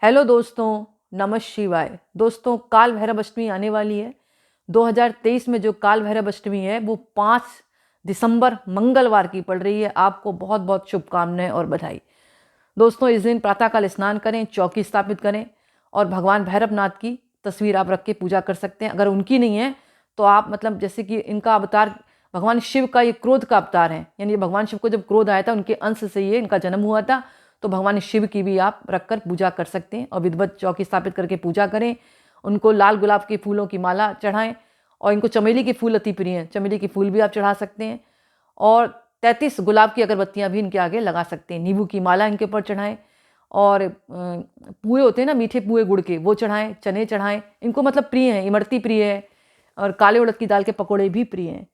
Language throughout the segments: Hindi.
हेलो दोस्तों, नमः शिवाय। दोस्तों, काल भैरव अष्टमी आने वाली है। 2023 में जो काल भैरव अष्टमी है वो 5 दिसंबर मंगलवार की पड़ रही है। आपको बहुत बहुत शुभकामनाएं और बधाई। दोस्तों, इस दिन प्रातःकाल स्नान करें, चौकी स्थापित करें और भगवान भैरवनाथ की तस्वीर आप रख के पूजा कर सकते हैं। अगर उनकी नहीं है तो आप जैसे कि इनका अवतार भगवान शिव का ये क्रोध का अवतार है, यानी भगवान शिव को जब क्रोध आया था उनके अंश से ये इनका जन्म हुआ था। तो भगवान शिव की भी आप रखकर पूजा कर सकते हैं और विधिवत चौकी स्थापित करके पूजा करें। उनको लाल गुलाब के फूलों की माला चढ़ाएं और इनको चमेली के फूल अति प्रिय हैं, चमेली के फूल भी आप चढ़ा सकते हैं। और 33 गुलाब की अगरबत्तियां भी इनके आगे लगा सकते हैं। नींबू की माला इनके ऊपर चढ़ाएं और पुए होते हैं ना, मीठे पुए गुड़ के, वो चढ़ाएं, चने चढ़ाएं। इनको प्रिय है, इमरती प्रिय है और काले उड़द की दाल के पकौड़े भी प्रिय हैं।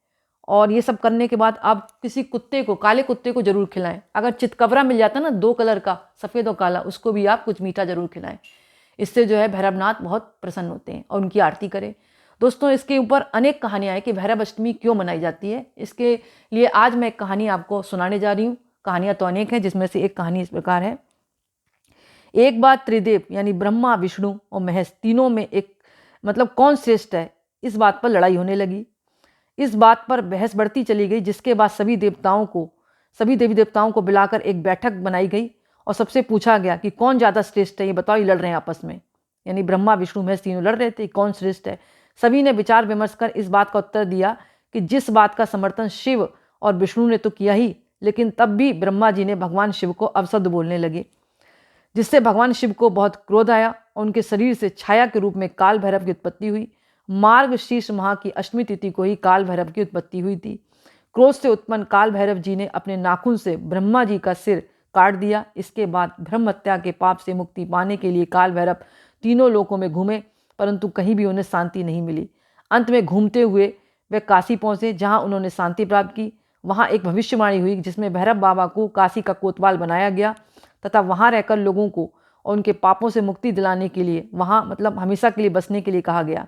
और ये सब करने के बाद आप किसी कुत्ते को, काले कुत्ते को जरूर खिलाएं। अगर चितकबरा मिल जाता ना 2 कलर का, सफ़ेद और काला, उसको भी आप कुछ मीठा जरूर खिलाएं। इससे जो है भैरवनाथ बहुत प्रसन्न होते हैं और उनकी आरती करें। दोस्तों, इसके ऊपर अनेक कहानियाँ हैं कि भैरव अष्टमी क्यों मनाई जाती है। इसके लिए आज मैं एक कहानी आपको सुनाने जा रही हूँ। कहानियाँ तो अनेक हैं, जिसमें से एक कहानी इस प्रकार है। एक बार त्रिदेव यानी ब्रह्मा, विष्णु और महेश तीनों में एक कौन श्रेष्ठ है, इस बात पर लड़ाई होने लगी। इस बात पर बहस बढ़ती चली गई, जिसके बाद सभी देवी देवताओं को बुलाकर एक बैठक बनाई गई और सबसे पूछा गया कि कौन ज़्यादा श्रेष्ठ है। ये बताओ, ये लड़ रहे हैं आपस में, यानी ब्रह्मा, विष्णु, महेश तीनों लड़ रहे थे, कौन श्रेष्ठ है। सभी ने विचार विमर्श कर इस बात का उत्तर दिया कि जिस बात का समर्थन शिव और विष्णु ने तो किया ही, लेकिन तब भी ब्रह्मा जी ने भगवान शिव को अपशब्द बोलने लगे, जिससे भगवान शिव को बहुत क्रोध आया और उनके शरीर से छाया के रूप में काल भैरव की उत्पत्ति हुई। मार्गशीर्ष माह की अष्टमी तिथि को ही काल भैरव की उत्पत्ति हुई थी। क्रोध से उत्पन्न काल भैरव जी ने अपने नाखून से ब्रह्मा जी का सिर काट दिया। इसके बाद ब्रह्म हत्या के पाप से मुक्ति पाने के लिए काल भैरव तीनों लोकों में घूमे, परंतु कहीं भी उन्हें शांति नहीं मिली। अंत में घूमते हुए वे काशी पहुंचे, जहां उन्होंने शांति प्राप्त की। वहां एक भविष्यवाणी हुई, जिसमें भैरव बाबा को काशी का कोतवाल बनाया गया तथा वहां रहकर लोगों को और उनके पापों से मुक्ति दिलाने के लिए वहां हमेशा के लिए बसने के लिए कहा गया।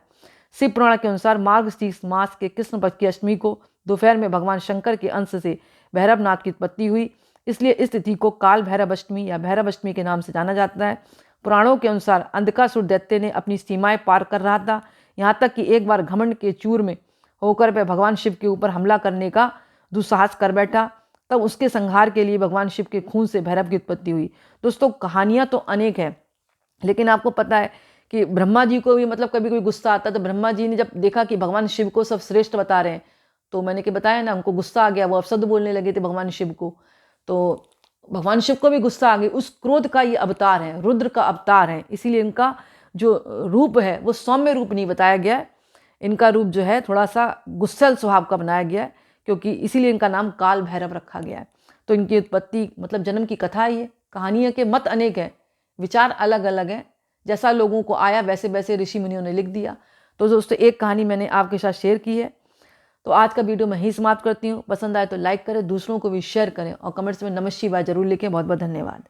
शिव पुराण के अनुसार मार्गशीर्ष मास के कृष्ण पक्ष की अष्टमी को दोपहर में भगवान शंकर के अंश से भैरवनाथ की उत्पत्ति हुई, इसलिए इस तिथि को काल भैरव अष्टमी या भैरव अष्टमी के नाम से जाना जाता है। पुराणों के अनुसार अंधकासुर दैत्य ने अपनी सीमाएं पार कर रहा था, यहाँ तक कि एक बार घमंड के चूर में होकर वह भगवान शिव के ऊपर हमला करने का दुस्साहस कर बैठा। तब उसके संहार के लिए भगवान शिव के खून से भैरव की उत्पत्ति हुई। दोस्तों, कहानियाँ तो अनेक हैं, लेकिन आपको पता है कि ब्रह्मा जी को भी कभी कोई गुस्सा आता, तो ब्रह्मा जी ने जब देखा कि भगवान शिव को सब श्रेष्ठ बता रहे हैं, तो मैंने कि बताया ना, उनको गुस्सा आ गया, वो अपशब्द बोलने लगे थे भगवान शिव को। तो भगवान शिव को भी गुस्सा आ गई। उस क्रोध का ये अवतार है, रुद्र का अवतार है, इसीलिए इनका जो रूप है वो सौम्य रूप नहीं बताया गया है। इनका रूप जो है थोड़ा सा गुस्सैल स्वभाव का बनाया गया है, क्योंकि इसीलिए इनका नाम काल भैरव रखा गया है। तो इनकी उत्पत्ति जन्म की कथा ही है। कहानियों के मत अनेक हैं, विचार अलग अलग हैं, जैसा लोगों को आया वैसे वैसे ऋषि मुनियों ने लिख दिया। तो दोस्तों, एक कहानी मैंने आपके साथ शेयर की है। तो आज का वीडियो मैं ही समाप्त करती हूँ। पसंद आए तो लाइक करें, दूसरों को भी शेयर करें और कमेंट्स में नमः शिवाय जरूर लिखें। बहुत बहुत धन्यवाद।